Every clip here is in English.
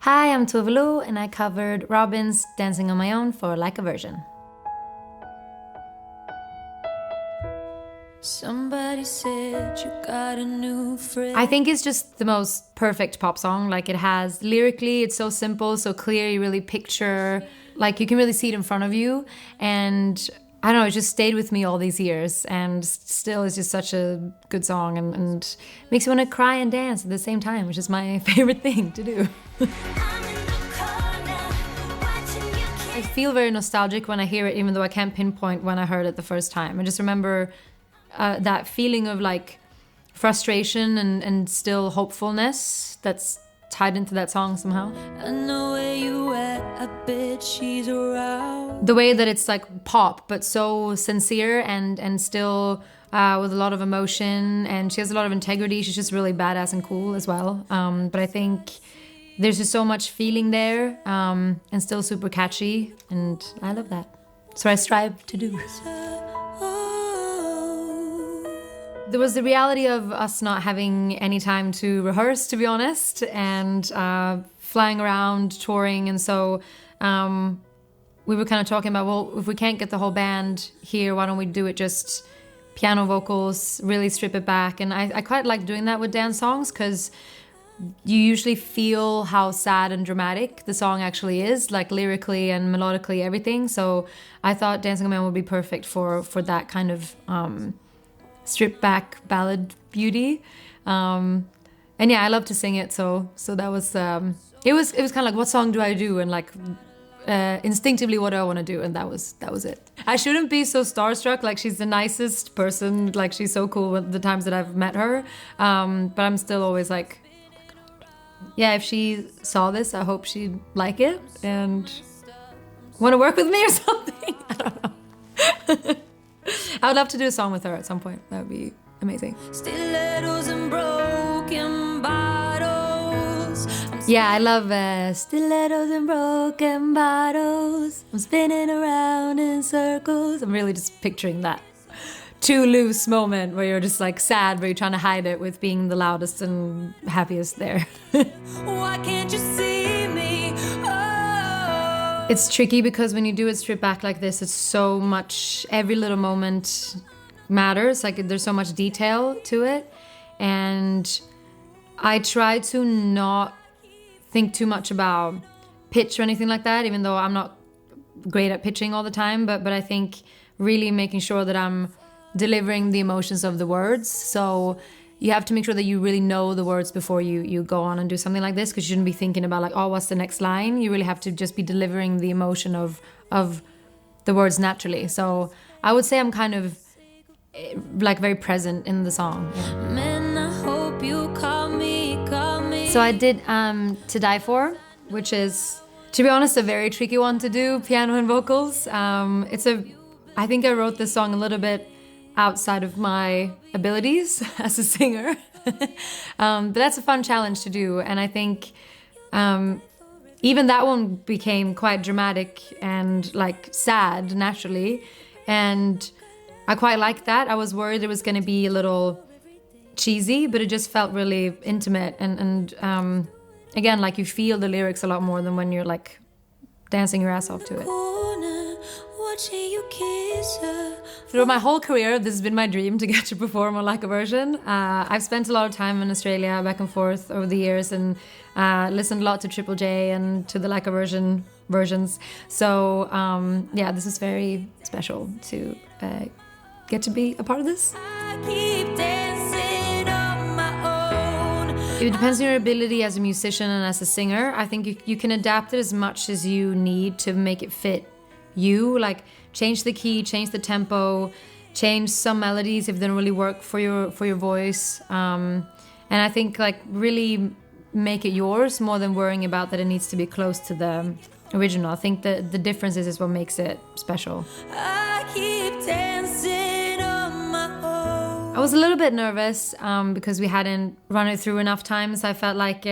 Hi, I'm Tove Lo, and I covered Robyn's Dancing on My Own for Like a Version. Somebody said you got a new friend. I think it's just the most perfect pop song. Like, it has, lyrically, it's so simple, so clear, you really picture, like, you can really see it in front of you. And I don't know, it just stayed with me all these years, and still is just such a good song, and makes you want to cry and dance at the same time, which is my favorite thing to do. I feel very nostalgic when I hear it, even though I can't pinpoint when I heard it the first time. I just remember that feeling of like frustration and still hopefulness that's tied into that song somehow. I know where you at, I bet she's around. The way that it's like pop, but so sincere and still with a lot of emotion, and she has a lot of integrity. She's just really badass and cool as well. But I think there's just so much feeling there, and still super catchy, and I love that. That's what I strive to do. There was the reality of us not having any time to rehearse, to be honest, and flying around, touring, and so we were kind of talking about, well, if we can't get the whole band here, why don't we do it just piano vocals, really strip it back. And I quite like doing that with dance songs, because you usually feel how sad and dramatic the song actually is, like lyrically and melodically, everything. So I thought Dancing on My Own would be perfect for that kind of stripped back ballad beauty. And yeah, I love to sing it, so that was it was kind of like, what song do I do, and like instinctively what do I want to do, and that was it. I shouldn't be so starstruck. Like, she's the nicest person, like she's so cool with the times that I've met her, but I'm still always like, yeah, if she saw this, I hope she'd like it and want to work with me or something. I don't know. I would love to do a song with her at some point. That would be amazing. Stilettos and broken bottles. Yeah, I love stilettos and broken bottles. I'm spinning around in circles. I'm really just picturing that too loose moment where you're just like sad, but you're trying to hide it with being the loudest and happiest there. Why can't you see me? Oh. It's tricky because when you do it stripped back like this, it's so much, every little moment matters. Like, there's so much detail to it. And I try to not think too much about pitch or anything like that, even though I'm not great at pitching all the time. But I think really making sure that I'm delivering the emotions of the words. So you have to make sure that you really know the words before you go on and do something like this, because you shouldn't be thinking about like, oh, what's the next line? You really have to just be delivering the emotion of the words naturally. So I would say I'm kind of like very present in the song. Man, I hope you call me. So I did To Die For, which is, to be honest, a very tricky one to do, piano and vocals. I think I wrote this song a little bit outside of my abilities as a singer. But that's a fun challenge to do. And I think even that one became quite dramatic and like sad naturally. And I quite liked that. I was worried it was going to be a little cheesy, but it just felt really intimate. And again, like, you feel the lyrics a lot more than when you're like dancing your ass off to it. Through my whole career, this has been my dream to get to perform on Like a Version. I've spent a lot of time in Australia, back and forth over the years, and listened a lot to Triple J and to the Like a Version versions. So yeah, this is very special to get to be a part of this. I keep dancing on my own. It depends on your ability as a musician and as a singer. I think you can adapt it as much as you need to make it fit you. Like, change the key, change the tempo, change some melodies if they don't really work for your voice. And I think, like, really make it yours more than worrying about that it needs to be close to the original. I think the differences is what makes it special. I keep dancing on my own. I was a little bit nervous because we hadn't run it through enough times, I felt like,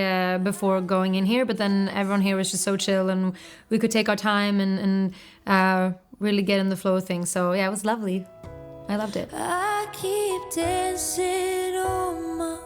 before going in here, but then everyone here was just so chill and we could take our time and really get in the flow of things. So yeah, it was lovely. I loved it. I keep dancing on my